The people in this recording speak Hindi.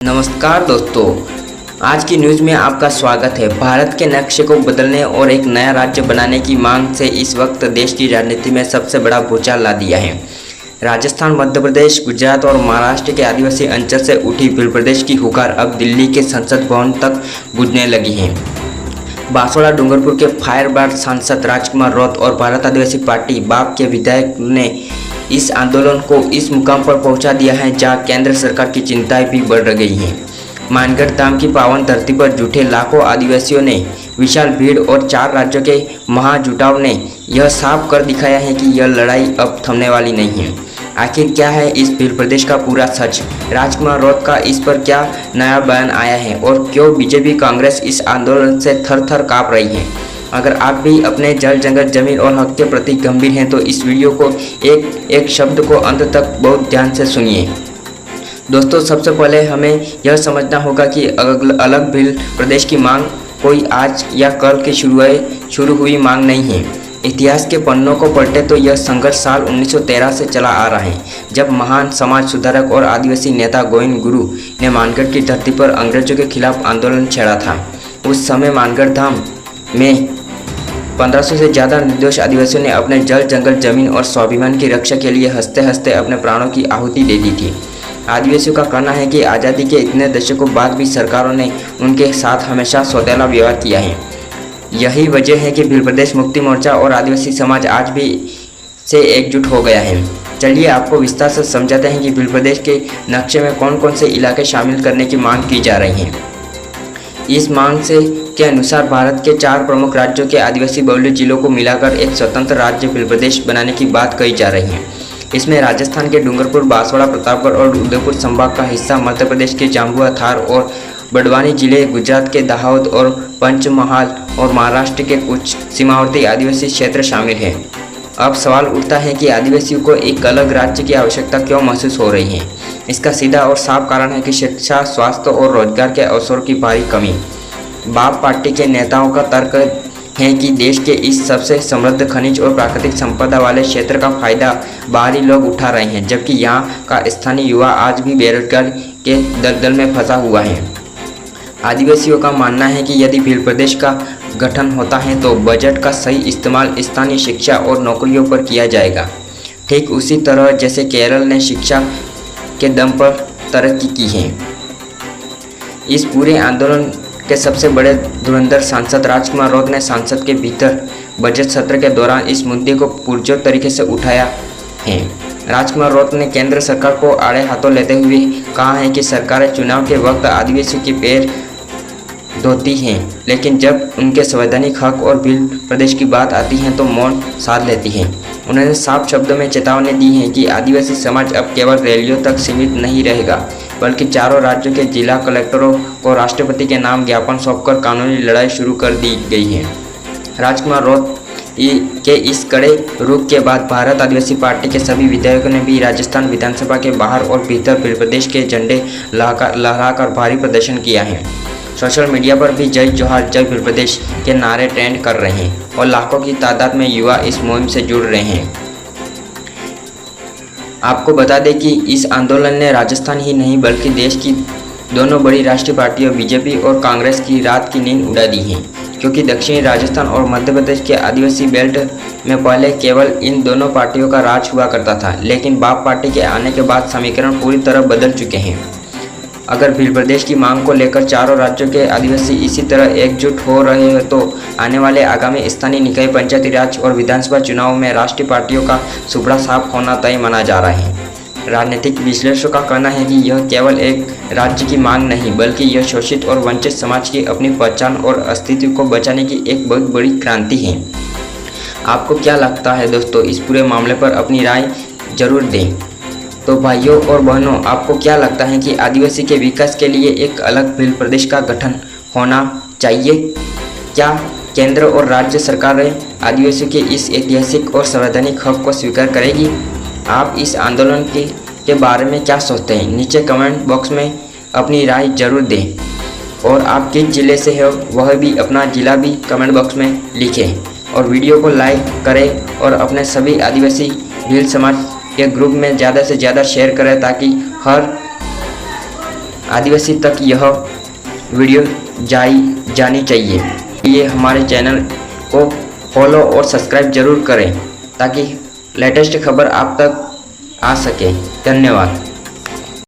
नमस्कार दोस्तों, आज की न्यूज़ में आपका स्वागत है। भारत के नक्शे को बदलने और एक नया राज्य बनाने की मांग से इस वक्त देश की राजनीति में सबसे बड़ा भूचाल ला दिया है। राजस्थान, मध्य प्रदेश, गुजरात और महाराष्ट्र के आदिवासी अंचल से उठी भील प्रदेश की हुकार अब दिल्ली के संसद भवन तक गूंजने लगी है। बांसवाड़ा डूंगरपुर के फायरब्रांड सांसद राजकुमार रौत और भारत आदिवासी पार्टी बाप के विधायक ने इस आंदोलन को इस मुकाम पर पहुंचा दिया है जहां केंद्र सरकार की चिंताएं भी बढ़ गई हैं। मानगढ़ धाम की पावन धरती पर जुटे लाखों आदिवासियों ने विशाल भीड़ और 4 राज्यों के महाजुटाव ने यह साफ कर दिखाया है कि यह लड़ाई अब थमने वाली नहीं है। आखिर क्या है इस भील प्रदेश का पूरा सच? राजकुमार रौत का इस पर क्या नया बयान आया है और क्यों बीजेपी कांग्रेस इस आंदोलन से थर थर काँप रही है? अगर आप भी अपने जल जंगल जमीन और हक के प्रति गंभीर हैं तो इस वीडियो को एक एक शब्द को अंत तक बहुत ध्यान से सुनिए। दोस्तों, सबसे पहले हमें यह समझना होगा कि अलग भील प्रदेश की मांग कोई आज या कल की शुरू हुई मांग नहीं है। इतिहास के पन्नों को पलटे तो यह संघर्ष साल 1913 से चला आ रहा है, जब महान समाज सुधारक और आदिवासी नेता गोविंद गुरु ने मानगढ़ की धरती पर अंग्रेजों के खिलाफ आंदोलन छेड़ा था। उस समय मानगढ़ धाम में 1500 से ज़्यादा निर्दोष आदिवासियों ने अपने जल जंगल जमीन और स्वाभिमान की रक्षा के लिए हंसते हंसते अपने प्राणों की आहुति दे दी थी। आदिवासियों का कहना है कि आज़ादी के इतने दशकों बाद भी सरकारों ने उनके साथ हमेशा सौतेला व्यवहार किया है। यही वजह है कि भील प्रदेश मुक्ति मोर्चा और आदिवासी समाज आज भी से एकजुट हो गया है। चलिए आपको विस्तार से समझाते हैं कि भील प्रदेश के नक्शे में कौन कौन से इलाके शामिल करने की मांग की जा रही है। इस मांग के अनुसार भारत के 4 प्रमुख राज्यों के आदिवासी बहुल्य जिलों को मिलाकर एक स्वतंत्र राज्य भील प्रदेश बनाने की बात कही जा रही है। इसमें राजस्थान के डूंगरपुर, बांसवाड़ा, प्रतापगढ़ और उदयपुर संभाग का हिस्सा, मध्य प्रदेश के झाबुआ, थार और बड़वानी जिले, गुजरात के दाहोद और पंचमहाल और महाराष्ट्र के कुछ सीमावर्ती आदिवासी क्षेत्र शामिल हैं। अब सवाल उठता है कि आदिवासियों को एक अलग राज्य की आवश्यकता क्यों महसूस हो रही है। इसका सीधा और साफ कारण है कि शिक्षा, स्वास्थ्य और रोजगार के अवसरों की भारी कमी। बाप पार्टी के नेताओं का तर्क है कि देश के इस सबसे समृद्ध खनिज और प्राकृतिक संपदा वाले क्षेत्र का फायदा बाहरी लोग उठा रहे हैं, जबकि यहाँ का स्थानीय युवा आज भी बेरोजगार के दलदल में फंसा हुआ है। आदिवासियों का मानना है कि यदि भील प्रदेश का गठन होता है तो बजट का सही इस्तेमाल स्थानीय शिक्षा और नौकरियों पर किया जाएगा, ठीक उसी तरह जैसे केरल ने शिक्षा के दम पर तरक्की की है। इस पूरे आंदोलन के सबसे बड़े धुरंधर सांसद राजकुमार रौत ने संसद के भीतर बजट सत्र के दौरान इस मुद्दे को पुरजोर तरीके से उठाया है। राजकुमार रौत ने केंद्र सरकार को आड़े हाथों लेते हुए कहा है कि सरकारें चुनाव के वक्त आदिवासियों की पैर धोती हैं, लेकिन जब उनके संवैधानिक हक और भील प्रदेश की बात आती है तो मौन साध लेती है। उन्होंने साफ शब्दों में चेतावनी दी है कि आदिवासी समाज अब केवल रैलियों तक सीमित नहीं रहेगा, बल्कि चारों राज्यों के जिला कलेक्टरों को राष्ट्रपति के नाम ज्ञापन सौंपकर कानूनी लड़ाई शुरू कर दी गई है। राजकुमार रौत के इस कड़े रुख के बाद भारत आदिवासी पार्टी के सभी विधायकों ने भी राजस्थान विधानसभा के बाहर और भीतर भील प्रदेश के झंडे लहराकर भारी प्रदर्शन किया है। सोशल मीडिया पर भी जय जोहार, जय भील प्रदेश के नारे ट्रेंड कर रहे हैं और लाखों की तादाद में युवा इस मुहिम से जुड़ रहे हैं। आपको बता दें कि इस आंदोलन ने राजस्थान ही नहीं बल्कि देश की दोनों बड़ी राष्ट्रीय पार्टियों बीजेपी और कांग्रेस की रात की नींद उड़ा दी है, क्योंकि दक्षिणी राजस्थान और मध्य प्रदेश के आदिवासी बेल्ट में पहले केवल इन दोनों पार्टियों का राज हुआ करता था, लेकिन बाप पार्टी के आने के बाद समीकरण पूरी तरह बदल चुके हैं। अगर भील प्रदेश की मांग को लेकर चारों राज्यों के आदिवासी इसी तरह एकजुट हो रहे हैं तो आने वाले आगामी स्थानीय निकाय, पंचायती राज और विधानसभा चुनाव में राष्ट्रीय पार्टियों का सुपड़ा साफ होना तय माना जा रहा है। राजनीतिक विश्लेषकों का कहना है कि यह केवल एक राज्य की मांग नहीं, बल्कि यह शोषित और वंचित समाज की अपनी पहचान और अस्तित्व को बचाने की एक बहुत बड़ी क्रांति है। आपको क्या लगता है दोस्तों? इस पूरे मामले पर अपनी राय जरूर दें। तो भाइयों और बहनों, आपको क्या लगता है कि आदिवासी के विकास के लिए एक अलग भील प्रदेश का गठन होना चाहिए? क्या केंद्र और राज्य सरकारें आदिवासियों के इस ऐतिहासिक और संवैधानिक हक को स्वीकार करेगी? आप इस आंदोलन के बारे में क्या सोचते हैं? नीचे कमेंट बॉक्स में अपनी राय जरूर दें और आप किस जिले से हो वह भी अपना जिला भी कमेंट बॉक्स में लिखें और वीडियो को लाइक करें और अपने सभी आदिवासी भील समाज के ग्रुप में ज़्यादा से ज़्यादा शेयर करें ताकि हर आदिवासी तक यह वीडियो जानी चाहिए। ये हमारे चैनल को फॉलो और सब्सक्राइब जरूर करें ताकि लेटेस्ट खबर आप तक आ सके। धन्यवाद।